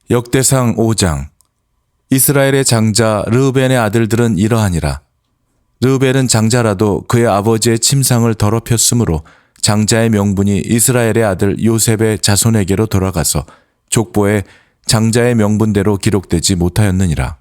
역대상 5장. 이스라엘의 장자 르우벤의 아들들은 이러하니라. 르우벤은 장자라도 그의 아버지의 침상을 더럽혔으므로 장자의 명분이 이스라엘의 아들 요셉의 자손에게로 돌아가서 족보에 장자의 명분대로 기록되지 못하였느니라.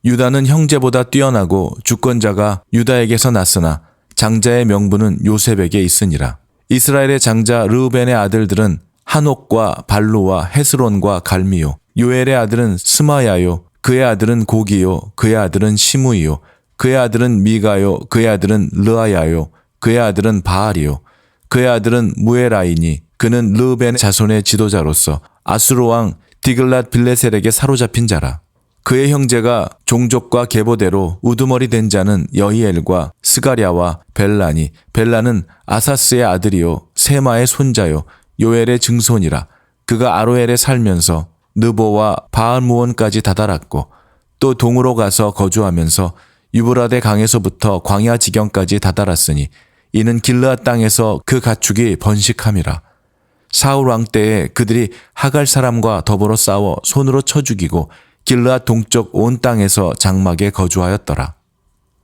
유다는 형제보다 뛰어나고 주권자가 유다에게서 났으나 장자의 명분은 요셉에게 있으니라. 이스라엘의 장자 르우벤의 아들들은 한옥과 발루와 헤스론과 갈미요. 요엘의 아들은 스마야요. 그의 아들은 고기요. 그의 아들은 시므이요. 그의 아들은 미가요. 그의 아들은 르아야요. 그의 아들은 바알이요. 그의 아들은 무에라이니 그는 르우벤 자손의 지도자로서 아수르 왕 디글랏 빌레셀에게 사로잡힌 자라. 그의 형제가 종족과 계보대로 우두머리 된 자는 여히엘과 스가랴와 벨라니. 벨라는 아사스의 아들이요 세마의 손자요 요엘의 증손이라. 그가 아로엘에 살면서 느보와 바알무온까지 다다랐고 또 동으로 가서 거주하면서 유브라데 강에서부터 광야 지경까지 다다랐으니 이는 길르앗 땅에서 그 가축이 번식함이라. 사울 왕 때에 그들이 하갈 사람과 더불어 싸워 손으로 쳐 죽이고 길르앗 동쪽 온 땅에서 장막에 거주하였더라.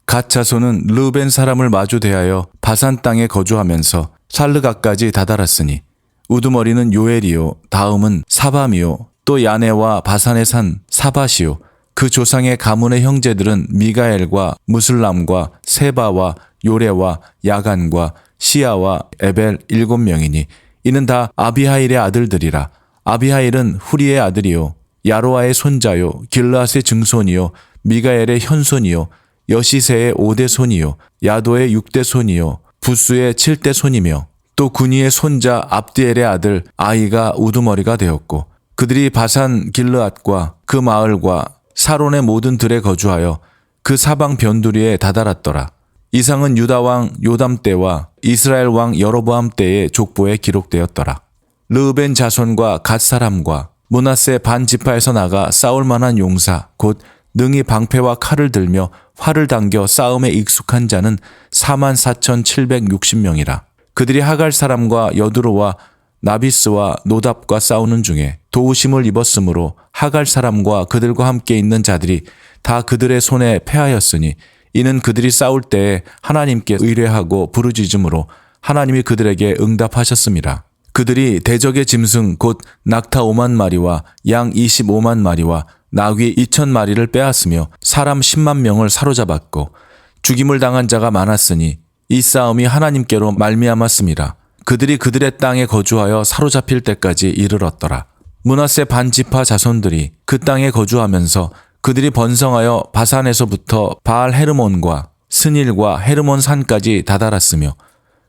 갓 자손은 르우벤 사람을 마주 대하여 바산 땅에 거주하면서 살르가까지 다다랐으니 우두머리는 요엘이요 다음은 사밤이요 또 야네와 바산에 산 사밭이요 그 조상의 가문의 형제들은 미가엘과 무슬람과 세바와 요레와 야간과 시야와 에벨 7명이니 이는 다 아비하일의 아들들이라. 아비하일은 후리의 아들이요 야로아의 손자요 길르앗의 증손이요 미가엘의 현손이요 여시세의 5대 손이요 야도의 6대 손이요 부스의 7대 손이며 또 군이의 손자 압디엘의 아들 아이가 우두머리가 되었고 그들이 바산 길르앗과 그 마을과 사론의 모든 들에 거주하여 그 사방 변두리에 다다랐더라. 이상은 유다 왕 요담 때와 이스라엘 왕 여로보암 때의 족보에 기록되었더라. 르우벤 자손과 갓 사람과 므낫세 반 지파에서 나가 싸울 만한 용사 곧 능히 방패와 칼을 들며 활을 당겨 싸움에 익숙한 자는 44,760명이라. 그들이 하갈 사람과 여두로와 나비스와 노답과 싸우는 중에 도우심을 입었으므로 하갈 사람과 그들과 함께 있는 자들이 다 그들의 손에 패하였으니 이는 그들이 싸울 때에 하나님께 의뢰하고 부르짖음으로 하나님이 그들에게 응답하셨습니다. 그들이 대적의 짐승 곧 낙타 5만 마리와 양 25만 마리와 나귀 2,000마리를 빼앗으며 사람 10만 명을 사로잡았고 죽임을 당한 자가 많았으니 이 싸움이 하나님께로 말미암았습니다. 그들이 그들의 땅에 거주하여 사로잡힐 때까지 이르렀더라. 므낫세 반 지파 자손들이 그 땅에 거주하면서 그들이 번성하여 바산에서부터 바알 헤르몬과 스닐과 헤르몬 산까지 다다랐으며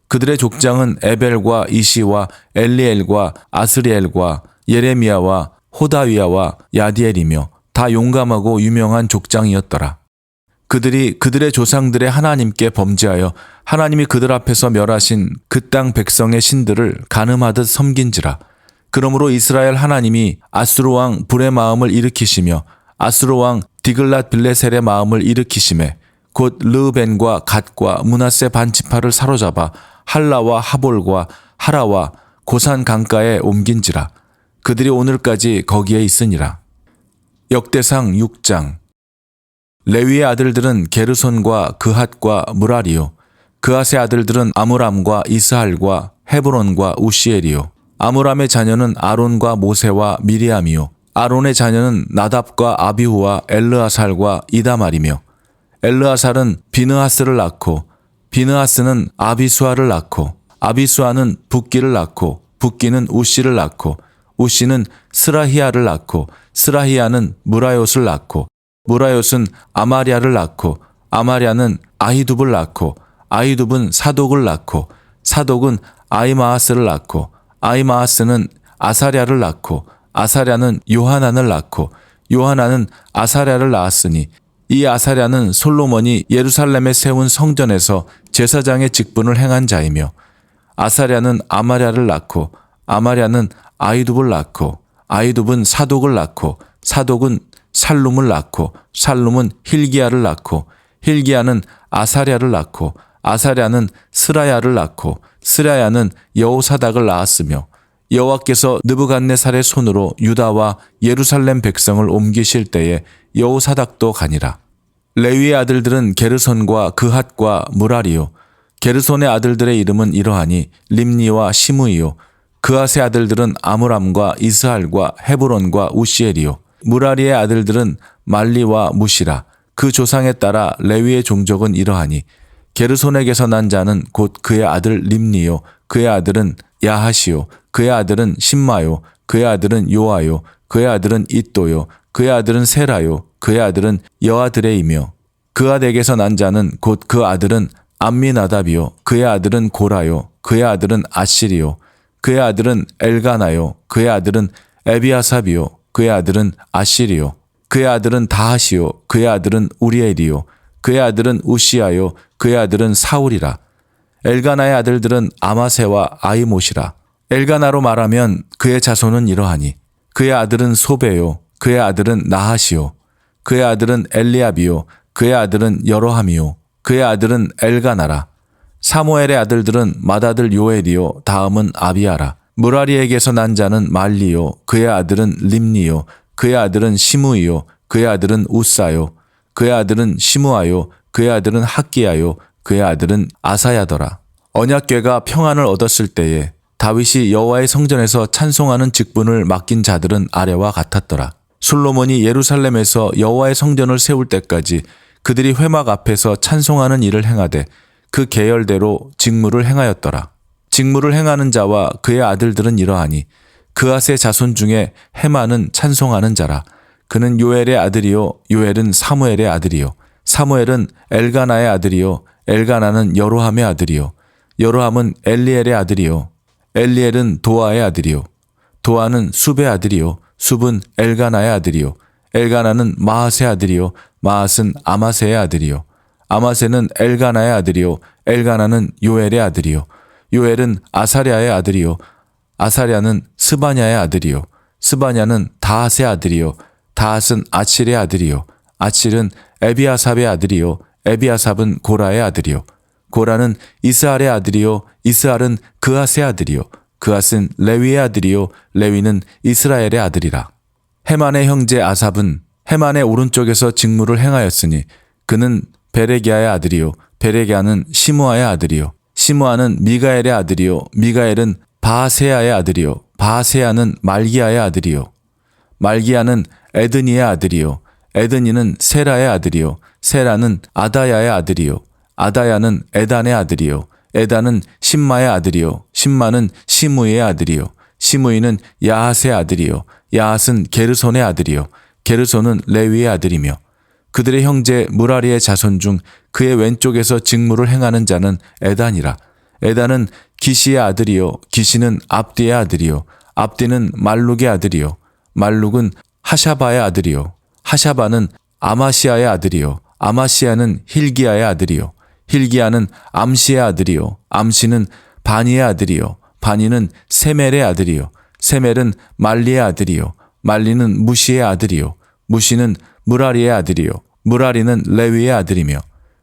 그들의 족장은 에벨과 이시와 엘리엘과 아스리엘과 예레미야와 호다위야와 야디엘이며 다 용감하고 유명한 족장이었더라. 그들이 그들의 조상들의 하나님께 범죄하여 하나님이 그들 앞에서 멸하신 그 땅 백성의 신들을 간음하듯 섬긴지라. 그러므로 이스라엘 하나님이 아수르 왕 불의 마음을 일으키시며 아수르 왕 디글랏 빌레셀의 마음을 일으키시매 곧 르우벤과 갓과 므낫세 반 지파를 사로잡아 할라와 하볼과 하라와 고산 강가에 옮긴지라. 그들이 오늘까지 거기에 있으니라. 역대상 6장. 레위의 아들들은 게르손과 그핫과 무라리요 그핫의 아들들은 아므람과 이스할과 헤브론과 우시엘이요 아므람의 자녀는 아론과 모세와 미리암이요 아론의 자녀는 나답과 아비후와 엘르아살과 이다말이며 엘르아살은 비느하스를 낳고 비느하스는 아비수아를 낳고 아비수아는 붓기를 낳고 붓기는 우시를 낳고 우시는 스라히야를 낳고 스라히야는 무라요스를 낳고 무라요스는 아마랴를 낳고 아마랴는 아히둡을 낳고 아히둡은 사독을 낳고 사독은 아이마하스를 낳고 아이마하스는 아사랴를 낳고 아사랴는 요하난을 낳고 요하난은 아사랴를 낳았으니 이 아사랴는 솔로몬이 예루살렘에 세운 성전에서 제사장의 직분을 행한 자이며 아사랴는 아마랴를 낳고 아마랴는 아히둡을 낳고 아히둡은 사독을 낳고 사독은 살룸을 낳고 살룸은 힐기야를 낳고 힐기야는 아사랴를 낳고 아사랴는 스라야를 낳고 스라야는 여호사닥을 낳았으며 여호와께서 느부갓네살의 손으로 유다와 예루살렘 백성을 옮기실 때에 여호사닥도 가니라. 레위의 아들들은 게르손과 그핫과 무라리요. 게르손의 아들들의 이름은 이러하니 림니와 시므이요. 그핫의 아들들은 아므람과 이스할과 헤브론과 우시엘이요. 무라리의 아들들은 말리와 무시라. 그 조상에 따라 레위의 종족은 이러하니 게르손에게서 난 자는 곧 그의 아들 림니요. 그의 아들은 야하시요. 그의 아들은 심마요. 그의 아들은 요아요. 그의 아들은 잇도요. 그의 아들은 세라요. 그의 아들은 여아드레이며 그앗에게서 난 자는 곧 그 아들은 암미나답이요. 그의 아들은 고라요. 그의 아들은 아시리요. 그의 아들은 엘가나요. 그의 아들은 에비아삽이요. 그의 아들은 아시리요. 그의 아들은 다하시요. 그의 아들은 우리엘이요. 그의 아들은 우시아요. 그의 아들은 사울이라. 엘가나의 아들들은 아마세와 아이못이라. 엘가나로 말하면 그의 자손은 이러하니 그의 아들은 소베요. 그의 아들은 나하시요. 그의 아들은 엘리압이요. 그의 아들은 여로함이요. 그의 아들은 엘가나라. 사무엘의 아들들은 맏아들 요엘이요. 다음은 아비아라. 무라리에게서 난 자는 말리요. 그의 아들은 림니요. 그의 아들은 시므이요. 그의 아들은 우사요. 그의 아들은 시므아요. 그의 아들은 학기야요. 그의 아들은 아사야더라. 언약궤가 평안을 얻었을 때에 다윗이 여호와의 성전에서 찬송하는 직분을 맡긴 자들은 아래와 같았더라. 솔로몬이 예루살렘에서 여호와의 성전을 세울 때까지 그들이 회막 앞에서 찬송하는 일을 행하되 그 계열대로 직무를 행하였더라. 직무를 행하는 자와 그의 아들들은 이러하니 그앗의 자손 중에 헤만은 찬송하는 자라. 그는 요엘의 아들이요. 요엘은 사무엘의 아들이요. 사무엘은 엘가나의 아들이요. 엘가나는 여로함의 아들이요. 여로함은 엘리엘의 아들이요. 엘리엘은 도아의 아들이요. 도아는 숲의 아들이요. 숲은 엘가나의 아들이요. 엘가나는 마앗의 아들이요. 마앗은 아마세의 아들이요. 아마세는 엘가나의 아들이요. 엘가나는 요엘의 아들이요. 요엘은 아사랴의 아들이요. 아사랴는 스바냐의 아들이요. 스바냐는 다핫의 아들이요. 다핫은 아칠의 아들이요. 아칠은 에비아삽의 아들이요. 에비아삽은 고라의 아들이요. 고라는 이스할의 아들이요. 이스할은 그앗의 아들이요. 그앗은 레위의 아들이요. 레위는 이스라엘의 아들이라. 헤만의 형제 아삽은 헤만의 오른쪽에서 직무를 행하였으니 그는 베레기야의 아들이요. 베레기야는 시므아의 아들이요. 시므아는 미가엘의 아들이요. 미가엘은 바하세야의 아들이요. 바하세야는 말기야의 아들이요. 말기야는 에드니의 아들이요. 에드니는 세라의 아들이요. 세라는 아다야의 아들이요. 아다야는 에단의 아들이요. 에단은 심마의 아들이요. 심마는 시므이의 아들이요. 시므이는 야핫의 아들이요. 야핫은 게르손의 아들이요. 게르손은 레위의 아들이며 그들의 형제 무라리의 자손 중 그의 왼쪽에서 직무를 행하는 자는 에단이라. 에단은 기시의 아들이요. 기시는 압디의 아들이요. 압디는 말룩의 아들이요. 말룩은 하샤바의 아들이요. 하샤바는 아마시아의 아들이요. 아마시아는 힐기야의 아들이요. 힐기야는 암시의 아들이요. 암시는 바니의 아들이요. 바니는 세멜의 아들이요. 세멜은 말리의 아들이요. 말리는 무시의 아들이요. 무시는 무라리의 아들이요. 무라리는 레위의 아들이며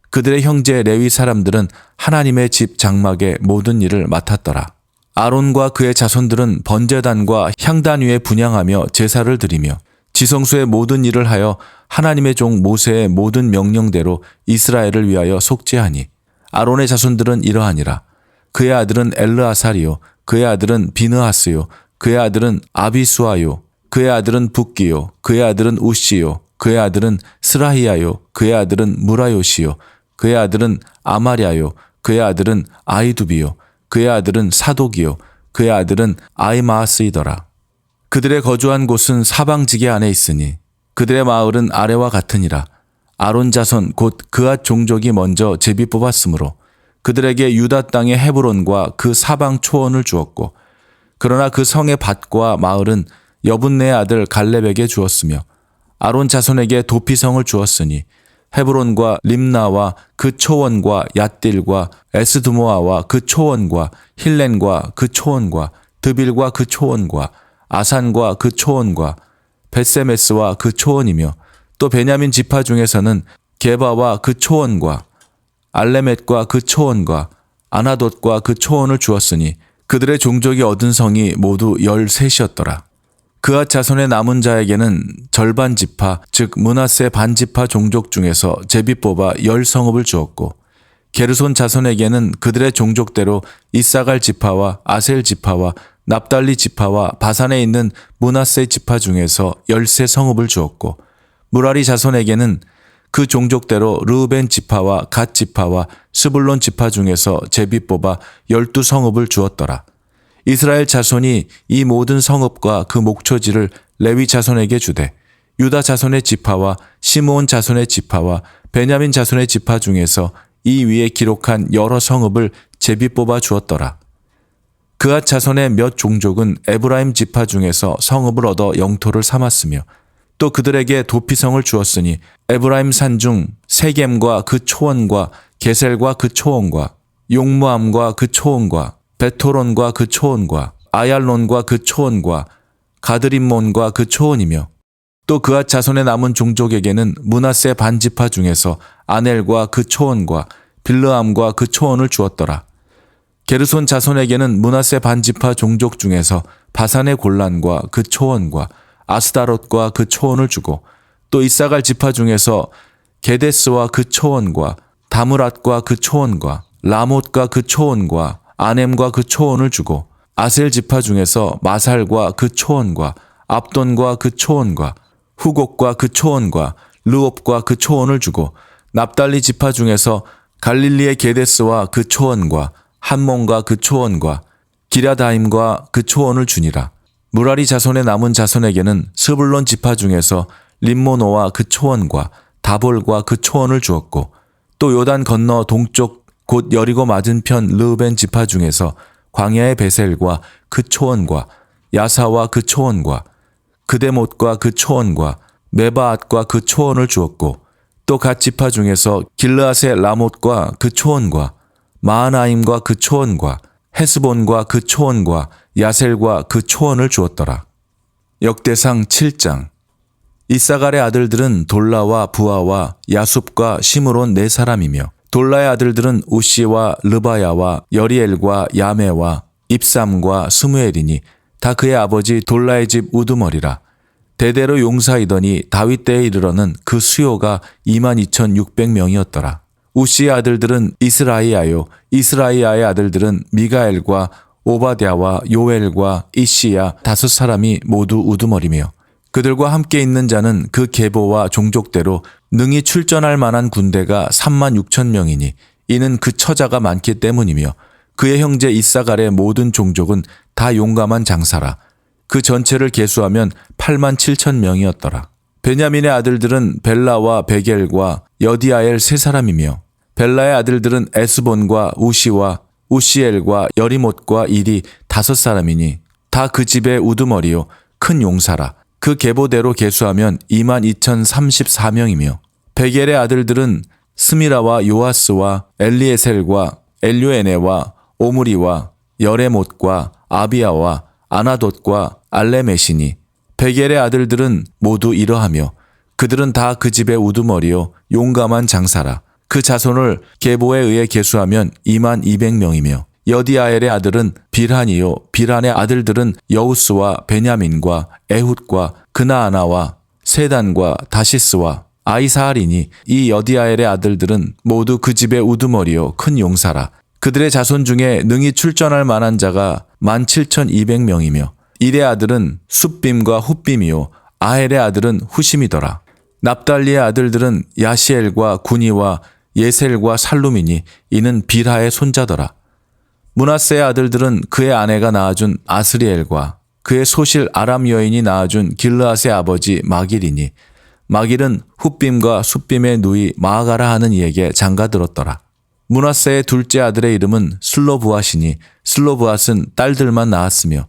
그들의 형제 레위 사람들은 하나님의 집 장막의 모든 일을 맡았더라. 아론과 그의 자손들은 번제단과 향단 위에 분향하며 제사를 드리며 지성소의 모든 일을 하여 하나님의 종 모세의 모든 명령대로 이스라엘을 위하여 속죄하니 아론의 자손들은 이러하니라. 그의 아들은 엘르아살이요. 그의 아들은 비느하스요. 그의 아들은 아비수아요. 그의 아들은 붓기요. 그의 아들은 우시요. 그의 아들은 스라히야요. 그의 아들은 무라요시요. 그의 아들은 아마랴요. 그의 아들은 아이두비요. 그의 아들은 사독이요. 그의 아들은 아이마하스이더라. 그들의 거주한 곳은 사방지게 안에 있으니 그들의 마을은 아래와 같으니라. 아론 자손 곧 그앗 종족이 먼저 제비 뽑았으므로 그들에게 유다 땅의 헤브론과 그 사방 초원을 주었고 그러나 그 성의 밭과 마을은 여분네의 아들 갈렙에게 주었으며 아론 자손에게 도피성을 주었으니 헤브론과 림나와 그 초원과 얏딜과 에스드모아와 그 초원과 힐렌과 그 초원과 드빌과 그 초원과 아산과 그 초원과 벳세메스와 그 초원이며 또 베냐민 지파 중에서는 게바와 그 초원과 알레멧과 그 초원과 아나돗과 그 초원을 주었으니 그들의 종족이 얻은 성이 모두 13이었더라. 그앗 자손의 남은 자에게는 절반 지파, 즉 므낫세 반지파 종족 중에서 제비 뽑아 10성읍을 주었고, 게르손 자손에게는 그들의 종족대로 이사갈 지파와 아셀 지파와 납달리 지파와 바산에 있는 므낫세 지파 중에서 13성읍을 주었고, 무라리 자손에게는 그 종족대로 르우벤 지파와 갓 지파와 스불론 지파 중에서 제비 뽑아 12성읍을 주었더라. 이스라엘 자손이 이 모든 성읍과 그 목초지를 레위 자손에게 주되, 유다 자손의 지파와 시므온 자손의 지파와 베냐민 자손의 지파 중에서 이 위에 기록한 여러 성읍을 제비 뽑아 주었더라. 그앗 자손의 몇 종족은 에브라임 지파 중에서 성읍을 얻어 영토를 삼았으며, 또 그들에게 도피성을 주었으니 에브라임 산중 세겜과 그 초원과 게셀과 그 초원과 용무암과 그 초원과 베토론과 그 초원과 아얄론과 그 초원과 가드림몬과 그 초원이며, 또 그앗 자손의 남은 종족에게는 므낫세 반지파 중에서 아넬과 그 초원과 빌르암과 그 초원을 주었더라. 게르손 자손에게는 므낫세 반지파 종족 중에서 바산의 골란과 그 초원과 아스다롯과 그 초원을 주고, 또 이사갈 지파 중에서 게데스와 그 초원과 다무랏과 그 초원과 라못과 그 초원과 아넴과 그 초원을 주고, 아셀 지파 중에서 마살과 그 초원과 압돈과 그 초원과 후곡과 그 초원과 르옵과 그 초원을 주고, 납달리 지파 중에서 갈릴리의 게데스와 그 초원과 한몬과 그 초원과 기랴다임과 그 초원을 주니라. 무라리 자손의 남은 자손에게는 스불론 지파 중에서 림모노와 그 초원과 다볼과 그 초원을 주었고, 또 요단 건너 동쪽 곧 여리고 맞은편 르우벤 지파 중에서 광야의 베셀과 그 초원과 야사와 그 초원과 그데못과 그 초원과 메바앗과 그 초원을 주었고, 또 갓 지파 중에서 길르앗의 라못과 그 초원과 마하나임과 그 초원과 헤스본과 그 초원과 야셀과 그 초원을 주었더라. 역대상 7장. 이사갈의 아들들은 돌라와 부하와 야숲과 시므론 4사람이며, 돌라의 아들들은 우시와 르바야와 여리엘과 야메와 입삼과 스무엘이니 다 그의 아버지 돌라의 집 우두머리라. 대대로 용사이더니 다윗 때에 이르러는 그 수요가 22,600명이었더라. 우시의 아들들은 이스라이아요, 이스라이아의 아들들은 미가엘과 오바댜와 요엘과 이시야 5사람이 모두 우두머리며, 그들과 함께 있는 자는 그 계보와 종족대로 능히 출전할 만한 군대가 36,000명이니 이는 그 처자가 많기 때문이며, 그의 형제 이사갈의 모든 종족은 다 용감한 장사라. 그 전체를 계수하면 87,000명이었더라. 베냐민의 아들들은 벨라와 베겔과 여디아엘 3사람이며, 벨라의 아들들은 에스본과 우시와 우시엘과 여리못과 일이 5사람이니 다 그 집의 우두머리요 큰 용사라. 그 계보대로 계수하면 22,034명이며, 베겔의 아들들은 스미라와 요아스와 엘리에셀과 엘료에네와 오므리와 여레못과 아비야와 아나돗과 알레메시니, 베겔의 아들들은 모두 이러하며 그들은 다 그 집의 우두머리요 용감한 장사라. 그 자손을 계보에 의해 계수하면 22,000명이며, 여디아엘의 아들은 빌한이요 빌한의 아들들은 여우스와 베냐민과 에훗과 그나아나와 세단과 다시스와 아이사알이니 이 여디아엘의 아들들은 모두 그 집의 우두머리요 큰 용사라. 그들의 자손 중에 능히 출전할 만한 자가 17,200명이며, 일의 아들은 숫빔과 훗빔이요 아헬의 아들은 후심이더라. 납달리의 아들들은 야시엘과 구니와 예셀과 살룸이니 이는 빌하의 손자더라. 므낫세의 아들들은 그의 아내가 낳아준 아스리엘과 그의 소실 아람 여인이 낳아준 길르앗의 아버지 마길이니, 마길은 훗빔과 숫빔의 누이 마아가라 하는 이에게 장가들었더라. 므낫세의 둘째 아들의 이름은 슬로브앗이니 슬로브앗은 딸들만 낳았으며,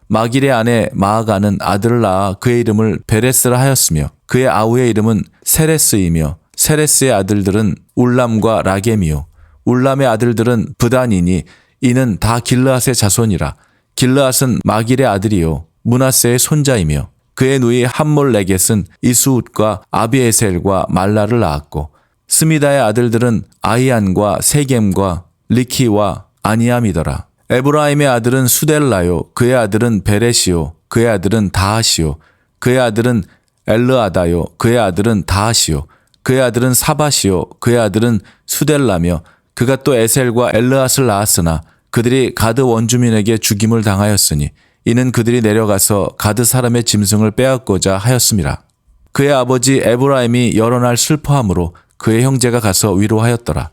마길의 아내 마아가는 아들을 낳아 그의 이름을 베레스라 하였으며, 그의 아우의 이름은 세레스이며, 세레스의 아들들은 울람과 라겜이요 울람의 아들들은 브단이니 이는 다 길르앗의 자손이라. 길르앗은 마길의 아들이요 므낫세의 손자이며, 그의 누이 함몰레겟은 이스웃과 아비에셀과 말라를 낳았고, 스미다의 아들들은 아이안과 세겜과 리키와 아니암이더라. 에브라임의 아들은 수델라요. 그의 아들은 베레시요. 그의 아들은 다하시요. 그의 아들은 엘르아다요. 그의 아들은 다하시요. 그의 아들은 사바시요. 그의 아들은 수델라며 그가 또 에셀과 엘르앗을 낳았으나 그들이 가드 원주민에게 죽임을 당하였으니 이는 그들이 내려가서 가드 사람의 짐승을 빼앗고자 하였음이라. 그의 아버지 에브라임이 여러 날 슬퍼함으로 그의 형제가 가서 위로하였더라.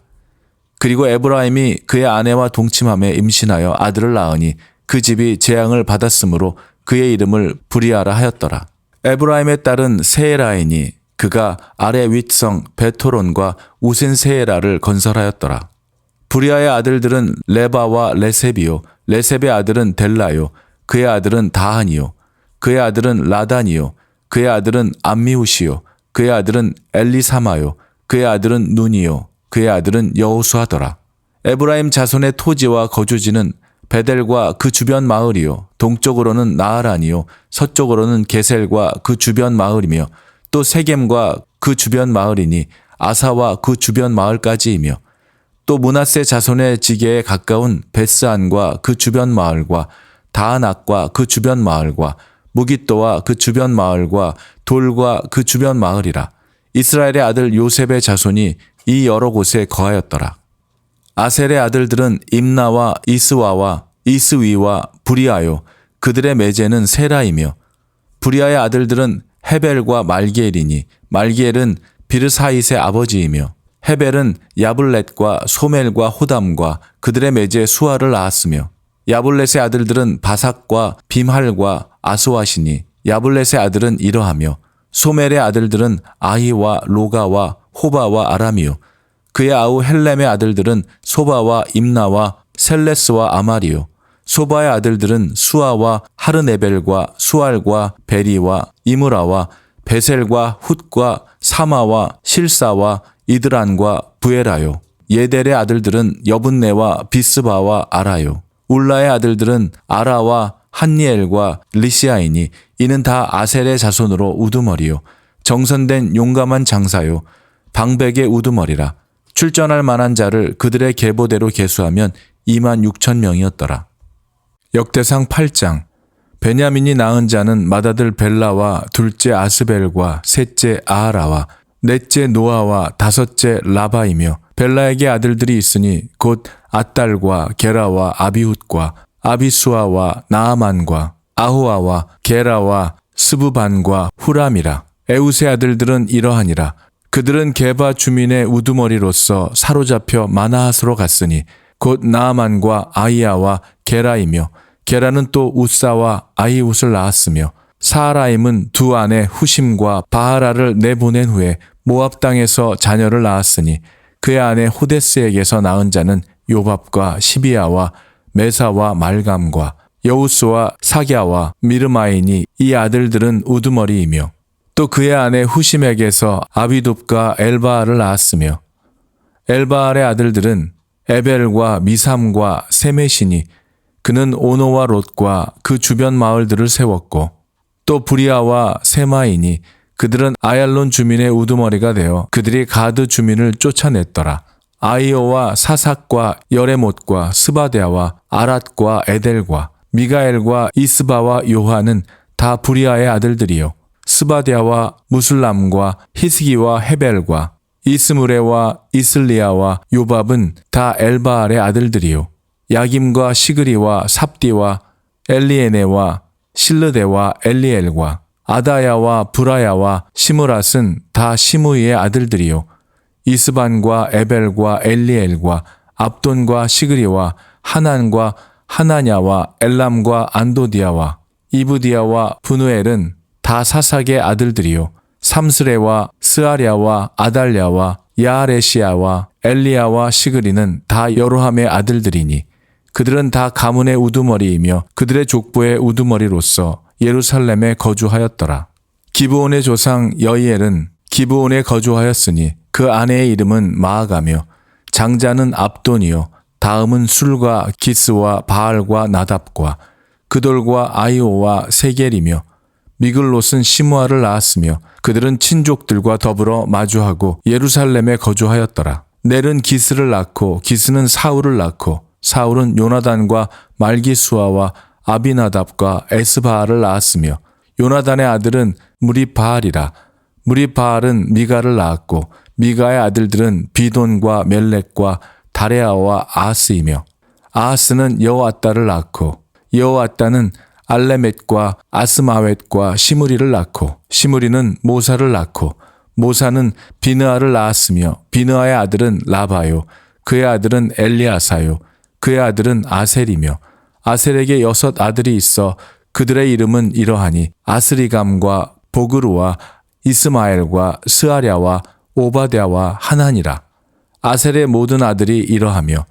그리고 에브라임이 그의 아내와 동침함에 임신하여 아들을 낳으니 그 집이 재앙을 받았으므로 그의 이름을 브리아라 하였더라. 에브라임의 딸은 세에라이니 그가 아래 윗성 베토론과 우센 세에라를 건설하였더라. 브리아의 아들들은 레바와 레셉이요. 레셉의 아들은 델라요. 그의 아들은 다한이요. 그의 아들은 라단이요. 그의 아들은 암미우시요. 그의 아들은 엘리사마요. 그의 아들은 눈이요. 그의 아들은 여호수아더라. 에브라임 자손의 토지와 거주지는 베델과 그 주변 마을이요. 동쪽으로는 나하란이요. 서쪽으로는 게셀과 그 주변 마을이며 또 세겜과 그 주변 마을이니 아사와 그 주변 마을까지이며 또 므낫세 자손의 지게에 가까운 베스안과 그 주변 마을과 다아낙과 그 주변 마을과 무깃도와 그 주변 마을과 돌과 그 주변 마을이라. 이스라엘의 아들 요셉의 자손이 이 여러 곳에 거하였더라. 아셀의 아들들은 임나와 이스와와 이스위와 브리아요. 그들의 매제는 세라이며 브리아의 아들들은 헤벨과 말기엘이니 말기엘은 비르사잇의 아버지이며 헤벨은 야블렛과 소멜과 호담과 그들의 매제 수아를 낳았으며 야블렛의 아들들은 바삭과 빔할과 아스와시니 야블렛의 아들은 이러하며 소멜의 아들들은 아히와 로가와 호바와 아람이요. 그의 아우 헬렘의 아들들은 소바와 임나와 셀레스와 아마리요. 소바의 아들들은 수아와 하르네벨과 수알과 베리와 이므라와 베셀과 훗과 사마와 실사와 이드란과 부에라요. 예델의 아들들은 여분네와 비스바와 아라요. 울라의 아들들은 아라와 한니엘과 리시아이니 이는 다 아셀의 자손으로 우두머리요. 정선된 용감한 장사요. 방백의 우두머리라. 출전할 만한 자를 그들의 계보대로 계수하면 26,000명이었더라. 역대상 8장. 베냐민이 낳은 자는 맏아들 벨라와 둘째 아스벨과 셋째 아하라와 넷째 노아와 다섯째 라바이며 벨라에게 아들들이 있으니 곧 앗달과 게라와 아비훗과 아비수아와 나아만과 아후아와 게라와 스부반과 후람이라. 에웃의 아들들은 이러하니라. 그들은 게바 주민의 우두머리로서 사로잡혀 마나핫으로 갔으니 곧 나아만과 아이야와 게라이며 게라는 또 우사와 아이웃을 낳았으며 사하라임은 두 아내 후심과 바하라를 내보낸 후에 모압 땅에서 자녀를 낳았으니 그의 아내 호데스에게서 낳은 자는 요밥과 시비야와 메사와 말감과 여우스와 사갸와 미르마이니 이 아들들은 우두머리이며 또 그의 아내 후심에게서 아비둡과 엘바알을 낳았으며 엘바알의 아들들은 에벨과 미삼과 세메시니 그는 오노와 롯과 그 주변 마을들을 세웠고 또 브리아와 세마이니 그들은 아얄론 주민의 우두머리가 되어 그들이 가드 주민을 쫓아냈더라. 아이오와 사삭과 여레못과 스바데아와 아랏과 에델과 미가엘과 이스바와 요하는 다 브리아의 아들들이요. 스바데아와 무술람과 히스기와 헤벨과 이스무레와 이슬리아와 요밥은 다 엘바알의 아들들이요. 야김과 시그리와 삽디와 엘리에네와 실르데와 엘리엘과 아다야와 브라야와 시므랏은 다 시므이의 아들들이요. 이스반과 에벨과 엘리엘과 압돈과 시그리와 하난과 하나냐와 엘람과 안도디아와 이브디아와 분우엘은 다 사삭의 아들들이요. 삼스레와 스아랴와 아달랴와 야아레시아와 엘리야와 시그리는 다 여로함의 아들들이니 그들은 다 가문의 우두머리이며 그들의 족보의 우두머리로서 예루살렘에 거주하였더라. 기브온의 조상 여이엘은 기브온에 거주하였으니 그 아내의 이름은 마아가며 장자는 압돈이요 다음은 술과 기스와 바알과 나답과 그돌과 아이오와 세겔이며 미글롯은 시므아를 낳았으며 그들은 친족들과 더불어 마주하고 예루살렘에 거주하였더라. 넬은 기스를 낳고 기스는 사울을 낳고 사울은 요나단과 말기수아와 아비나답과 에스바알을 낳았으며 요나단의 아들은 무리바알이라. 무리바알은 미가를 낳았고 미가의 아들들은 비돈과 멜렉과 다레아와 아하스이며 아하스는 여호아따를 낳고 여호아따는 알레멧과 아스마웻과 시므리를 낳고 시므리는 모사를 낳고 모사는 비느아를 낳았으며 비느아의 아들은 라바요 그의 아들은 엘리아사요 그의 아들은 아셀이며 아셀에게 6 아들이 있어 그들의 이름은 이러하니 아스리감과 보그루와 이스마엘과 스아랴와 오바댜와 하나니라. 아셀의 모든 아들이 이러하며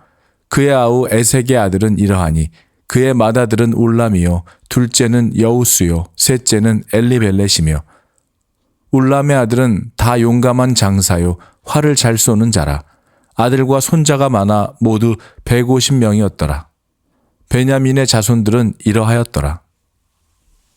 그의 아우 에색의 아들은 이러하니 그의 맏아들은 울람이요 둘째는 여우수요 셋째는 엘리벨렛이며 울람의 아들은 다 용감한 장사요 활을 잘 쏘는 자라. 아들과 손자가 많아 모두 150명이었더라. 베냐민의 자손들은 이러하였더라.